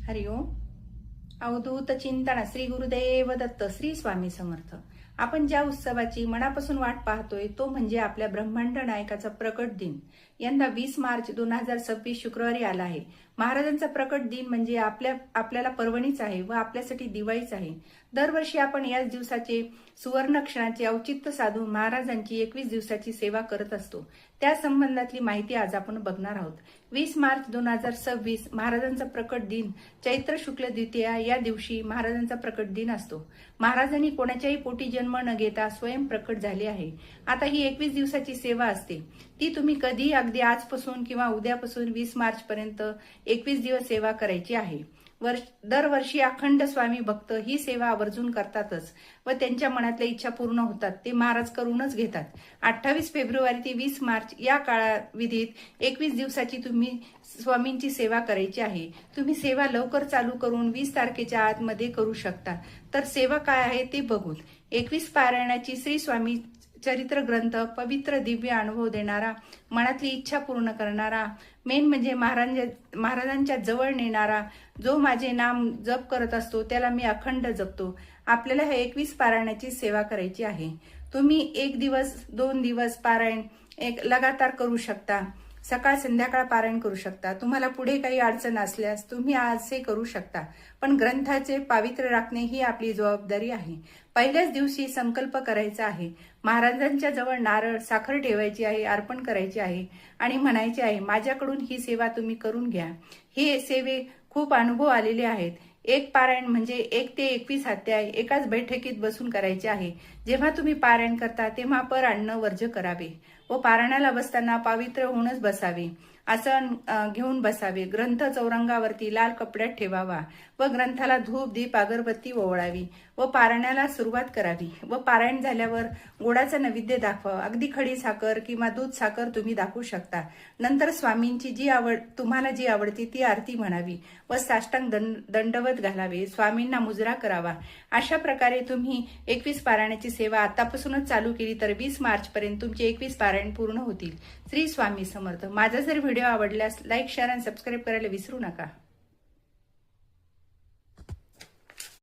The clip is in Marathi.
हरि ओम. अवधूत चिंतन श्री गुरुदेव दत्त. श्री स्वामी समर्थ. आपण ज्या उत्सवाची मनापासून वाट पाहतोय तो म्हणजे आपल्या ब्रह्मांड नायकाचा प्रकट दिन. यंदा 20 मार्च 2026 शुक्रवारी आला आहे. महाराजांचा प्रकट दिन म्हणजे आपल्याला पर्वणीच आहे व आपल्यासाठी दिवाळीच आहे. दरवर्षी आपण याच दिवसाचे सुवर्ण क्षणाचे औचित्य साधून महाराजांची 21 दिवसाची सेवा करत असतो. त्या संबंधातली माहिती आज आपण बघणार आहोत. 20 मार्च 2026 महाराजांचा प्रकट दिन चैत्र शुक्ल द्वितीया या दिवशी महाराजांचा प्रकट दिन असतो. महाराजांनी कोणाच्याही पोटी जन्म न घेता स्वयं प्रकट झाले आहे. आता ही 21 दिवसाची सेवा असते ती तुम्ही कधी अगदी आजपासून किंवा उद्यापासून 20 मार्च पर्यंत 21 दिवस सेवा करायची आहे. दरवर्षी अखंड स्वामी भक्त ही सेवा आवर्जून करतातच व त्यांच्या मनातल्या इच्छा पूर्ण होतात. ते महाराज करूनच घेतात. 28 फेब्रुवारी ते 20 मार्च या कालावधीत 21 दिवसाची तुम्ही स्वामींची सेवा करायची आहे. तुम्ही सेवा लवकर चालू करून 20 तारखेच्या आतमध्ये करू शकता. तर सेवा काय आहे ते बघू. 21 पारायणाची श्री स्वामी चरित्र ग्रंथ पवित्र दिव्य अनुभव देणारा, मनातली इच्छा पूर्ण करणारा, मेन म्हणजे महाराजांच्या जवळ नेणारा, जो माझे नाम जप करत असतो त्याला मी अखंड जपतो. आपल्याला हे 21 पारायणाची सेवा करायची आहे. तुम्ही 1 दिवस 2 दिवस पारायण लगातार करू शकता. सकाळ संध्याकाळ पारायण करू शकता. तुम्हाला पुढे काही अडचण असल्यास तुम्ही असे करू शकता. पण ग्रंथाचे पावित्र्य राखणे ही आपली जबाबदारी आहे. पहिल्याच दिवशी संकल्प करायचा आहे. महाराजांच्या जवळ नारळ साखर ठेवायची आहे, अर्पण करायची आहे आणि म्हणायचे आहे, माझ्याकडून ही सेवा तुम्ही करून घ्या. हे सेवे खूप अनुभव आलेले आहेत. एक पारायण म्हणजे 1 ते 21 अध्याय एकाच बैठकीत बसून करायचे आहे. जेव्हा तुम्ही पारायण करता तेव्हा पर अन्न वर्ज्य करावे व पारायणाला बसताना पावित्र होऊनच बसावे. आसन घेऊन बसावे. ग्रंथ चौरंगावरती लाल कपड्यात ठेवावा व ग्रंथाला धूप दीप अगरबत्ती ओवाळावी व पारायणाला सुरुवात करावी व पारायण झाल्यावर गोडाचा नैवेद्य दाखवा. अगदी खडी साखर किंवा दूध साखर तुम्ही दाखवू शकता. नंतर स्वामींची तुम्हाला जी आवडती ती आरती म्हणावी व साष्टांग दंडवत घालावे. स्वामींना मुजरा करावा. अशा प्रकारे तुम्ही 21 पारायणाची सेवा आतापासूनच चालू केली तर 20 मार्च पर्यंत तुमचे 21 पारायण पूर्ण होतील. श्री स्वामी समर्थ. माझा जर व्हिडिओ आवडल्यास लाईक शेअर आणि सबस्क्राईब करायला विसरू नका.